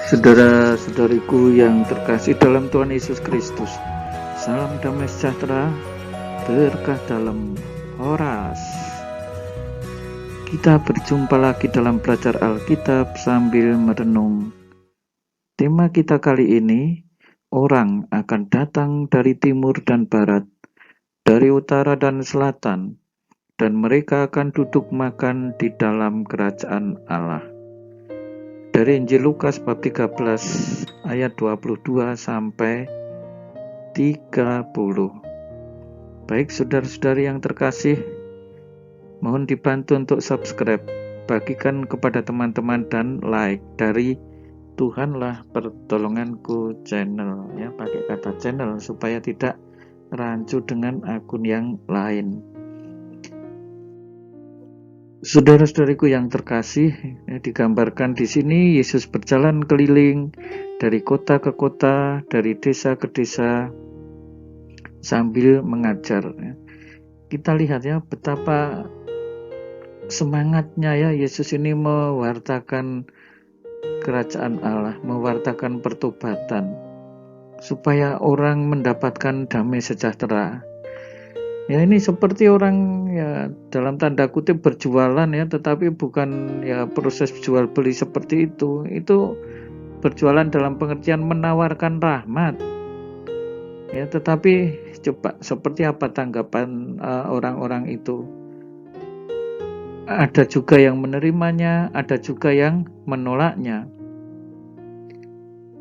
Saudara-saudariku yang terkasih dalam Tuhan Yesus Kristus, salam damai sejahtera, berkah dalam Horas. Kita berjumpa lagi dalam belajar Alkitab sambil merenung. Tema kita kali ini, orang akan datang dari timur dan barat, dari utara dan selatan, dan mereka akan duduk makan di dalam kerajaan Allah. Dari Injil Lukas bab 13 ayat 22 sampai 30. Baik saudara-saudari yang terkasih, mohon dibantu untuk subscribe, bagikan kepada teman-teman dan like dari Tuhanlah Pertolonganku channel, ya, pakai kata channel supaya tidak rancu dengan akun yang lain. Saudara-saudariku yang terkasih, digambarkan di sini Yesus berjalan keliling dari kota ke kota, dari desa ke desa sambil mengajar. Kita lihat ya betapa semangatnya ya Yesus ini mewartakan kerajaan Allah, mewartakan pertobatan supaya orang mendapatkan damai sejahtera. Ya ini seperti orang ya dalam tanda kutip berjualan ya, tetapi bukan ya proses jual beli seperti itu. Itu berjualan dalam pengertian menawarkan rahmat. Ya, tetapi coba seperti apa tanggapan orang-orang itu? Ada juga yang menerimanya, ada juga yang menolaknya.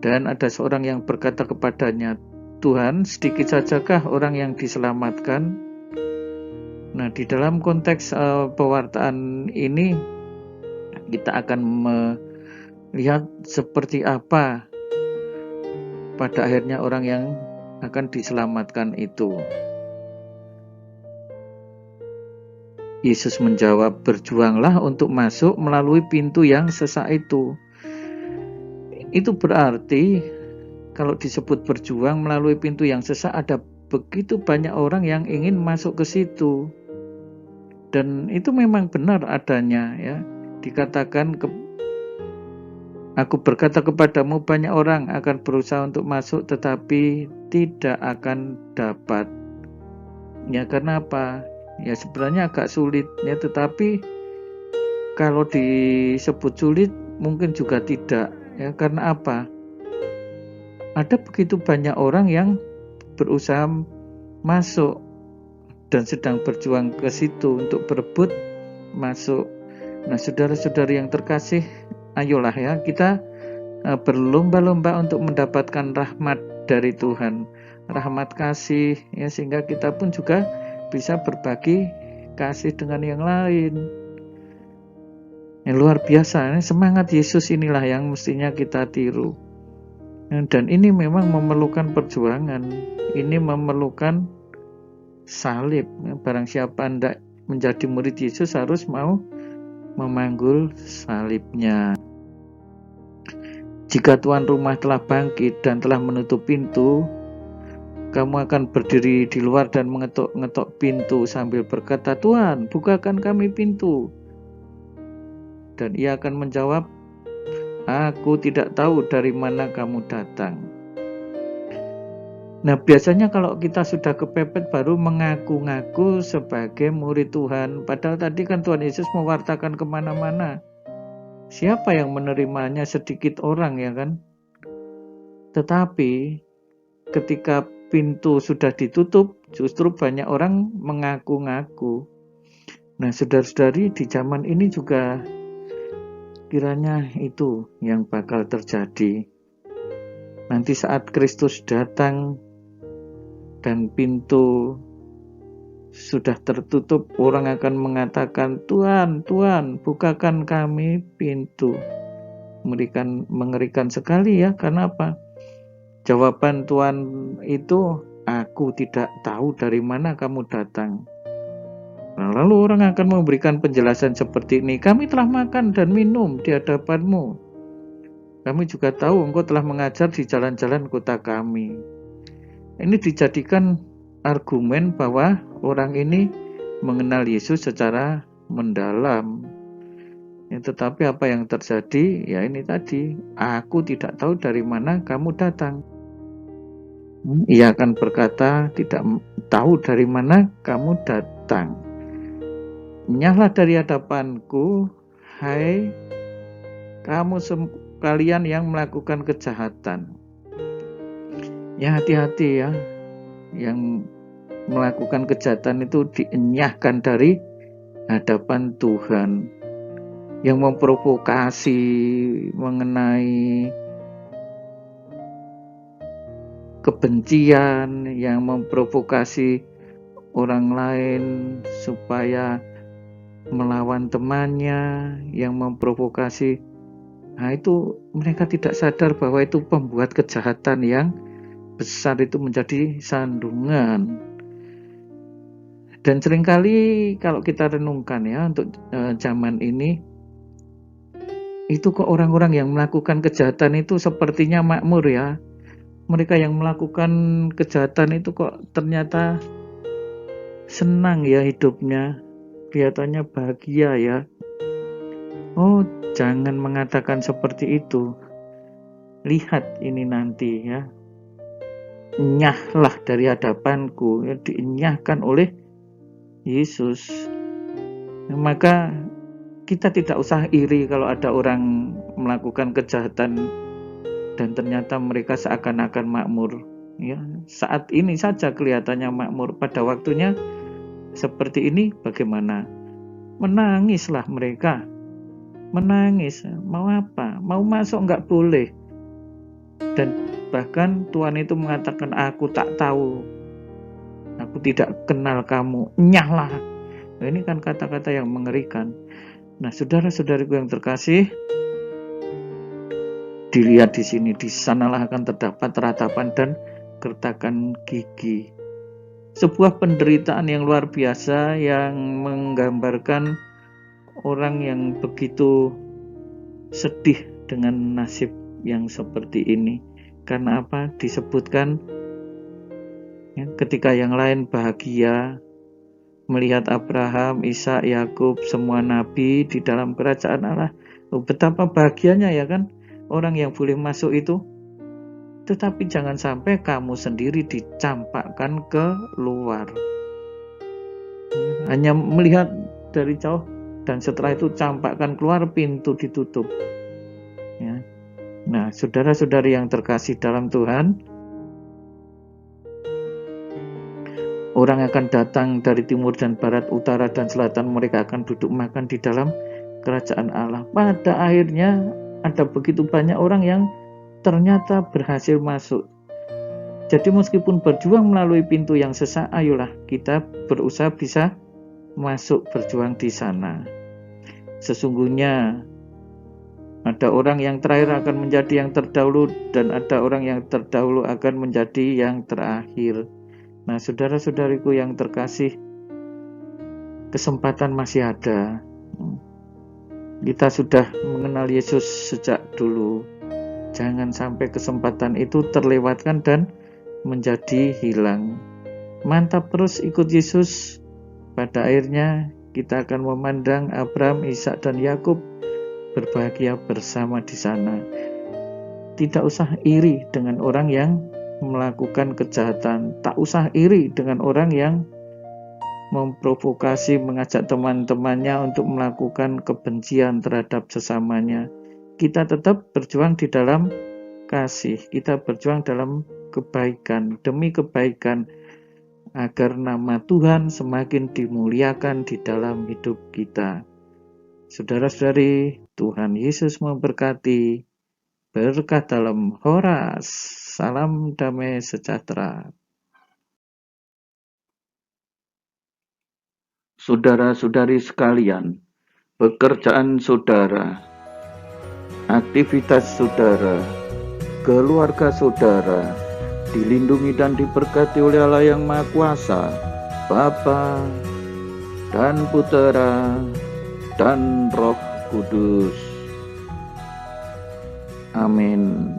Dan ada seorang yang berkata kepadanya, "Tuhan, sedikit sajakah orang yang diselamatkan?" Nah, di dalam konteks pewartaan ini kita akan melihat seperti apa pada akhirnya orang yang akan diselamatkan itu. Yesus menjawab, "Berjuanglah untuk masuk melalui pintu yang sesak itu." Itu berarti kalau disebut berjuang melalui pintu yang sesak, ada begitu banyak orang yang ingin masuk ke situ. Dan itu memang benar adanya ya. Dikatakan aku berkata kepadamu, banyak orang akan berusaha untuk masuk tetapi tidak akan dapat. Ya karena apa? Ya sebenarnya agak sulit ya, tetapi kalau disebut sulit mungkin juga tidak ya. Karena apa? Ada begitu banyak orang yang berusaha masuk dan sedang berjuang ke situ untuk berebut masuk. Nah, saudara-saudari yang terkasih, ayolah ya kita berlomba-lomba untuk mendapatkan rahmat dari Tuhan, rahmat kasih ya, sehingga kita pun juga bisa berbagi kasih dengan yang lain. Yang luar biasa, semangat Yesus inilah yang mestinya kita tiru. Dan ini memang memerlukan perjuangan, ini memerlukan salib. Barang siapa hendak menjadi murid Yesus harus mau memanggul salibnya. Jika tuan rumah telah bangkit dan telah menutup pintu, kamu akan berdiri di luar dan mengetok-ngetok pintu sambil berkata, "Tuhan, bukakan kami pintu." Dan ia akan menjawab, "Aku tidak tahu dari mana kamu datang." Nah, biasanya kalau kita sudah kepepet baru mengaku-ngaku sebagai murid Tuhan. Padahal tadi kan Tuhan Yesus mewartakan kemana-mana. Siapa yang menerimanya? Sedikit orang ya kan. Tetapi ketika pintu sudah ditutup, justru banyak orang mengaku-ngaku. Nah, saudara-saudari, di zaman ini juga kiranya itu yang bakal terjadi. Nanti saat Kristus datang dan pintu sudah tertutup, orang akan mengatakan, "Tuhan, Tuhan, bukakan kami pintu." Mengerikan sekali ya, karena apa? Jawaban Tuhan itu, "Aku tidak tahu dari mana kamu datang." Nah, lalu orang akan memberikan penjelasan seperti ini, "Kami telah makan dan minum di hadapanmu. Kami juga tahu engkau telah mengajar di jalan-jalan kota kami." Ini dijadikan argumen bahwa orang ini mengenal Yesus secara mendalam. Ya, tetapi apa yang terjadi? Ya ini tadi, aku tidak tahu dari mana kamu datang. Ia akan berkata, tidak tahu dari mana kamu datang. Nyahlah dari hadapanku, hai kamu sekalian yang melakukan kejahatan. Ya hati-hati ya, yang melakukan kejahatan itu dienyahkan dari hadapan Tuhan. Yang memprovokasi mengenai kebencian, yang memprovokasi orang lain supaya melawan temannya, yang memprovokasi, nah itu mereka tidak sadar bahwa itu pembuat kejahatan yang besar, itu menjadi sandungan. Dan seringkali kalau kita renungkan ya, untuk zaman ini, itu kok orang-orang yang melakukan kejahatan itu sepertinya makmur ya. Mereka yang melakukan kejahatan itu kok ternyata senang ya hidupnya, kelihatannya bahagia ya. Oh, jangan mengatakan seperti itu. Lihat ini nanti ya. Nyahlah dari hadapanku, ya, dienyahkan oleh Yesus. Maka kita tidak usah iri kalau ada orang melakukan kejahatan dan ternyata mereka seakan-akan makmur. Ya, saat ini saja kelihatannya makmur, pada waktunya seperti ini bagaimana? Menangislah mereka. Menangis, mau apa? Mau masuk nggak boleh. Dan bahkan Tuhan itu mengatakan, aku tak tahu, aku tidak kenal kamu, nyahlah. Nah, ini kan kata-kata yang mengerikan. Nah, saudara-saudariku yang terkasih, dilihat di sini, di sanalah akan terdapat ratapan dan gertakan gigi. Sebuah penderitaan yang luar biasa yang menggambarkan orang yang begitu sedih dengan nasib yang seperti ini. Karena apa? Disebutkan ya, ketika yang lain bahagia melihat Abraham, Ishak, Yakub, semua nabi di dalam kerajaan Allah. Oh, betapa bahagianya ya kan orang yang boleh masuk itu. Tetapi jangan sampai kamu sendiri dicampakkan ke luar. Hanya melihat dari jauh dan setelah itu campakkan keluar, pintu ditutup. Ya. Nah, saudara-saudari yang terkasih dalam Tuhan, orang akan datang dari timur dan barat, utara dan selatan, mereka akan duduk makan di dalam kerajaan Allah. Pada akhirnya ada begitu banyak orang yang ternyata berhasil masuk. Jadi meskipun berjuang melalui pintu yang sesak, ayolah kita berusaha bisa masuk berjuang di sana. Sesungguhnya ada orang yang terakhir akan menjadi yang terdahulu, dan ada orang yang terdahulu akan menjadi yang terakhir. Nah, saudara-saudariku yang terkasih, kesempatan masih ada. Kita sudah mengenal Yesus sejak dulu. Jangan sampai kesempatan itu terlewatkan dan menjadi hilang. Mantap terus ikut Yesus. Pada akhirnya kita akan memandang Abraham, Ishak, dan Yakub berbahagia bersama di sana. Tidak usah iri dengan orang yang melakukan kejahatan. Tak usah iri dengan orang yang memprovokasi, mengajak teman-temannya untuk melakukan kebencian terhadap sesamanya. Kita tetap berjuang di dalam kasih. Kita berjuang dalam kebaikan, demi kebaikan, agar nama Tuhan semakin dimuliakan di dalam hidup kita. Saudara-saudari, Tuhan Yesus memberkati. Berkat dalam Horas. Salam damai sejahtera. Saudara-saudari sekalian, pekerjaan saudara, aktivitas saudara, keluarga saudara dilindungi dan diberkati oleh Allah yang Maha Kuasa, Bapa dan Putera dan Roh Kudus. Amin.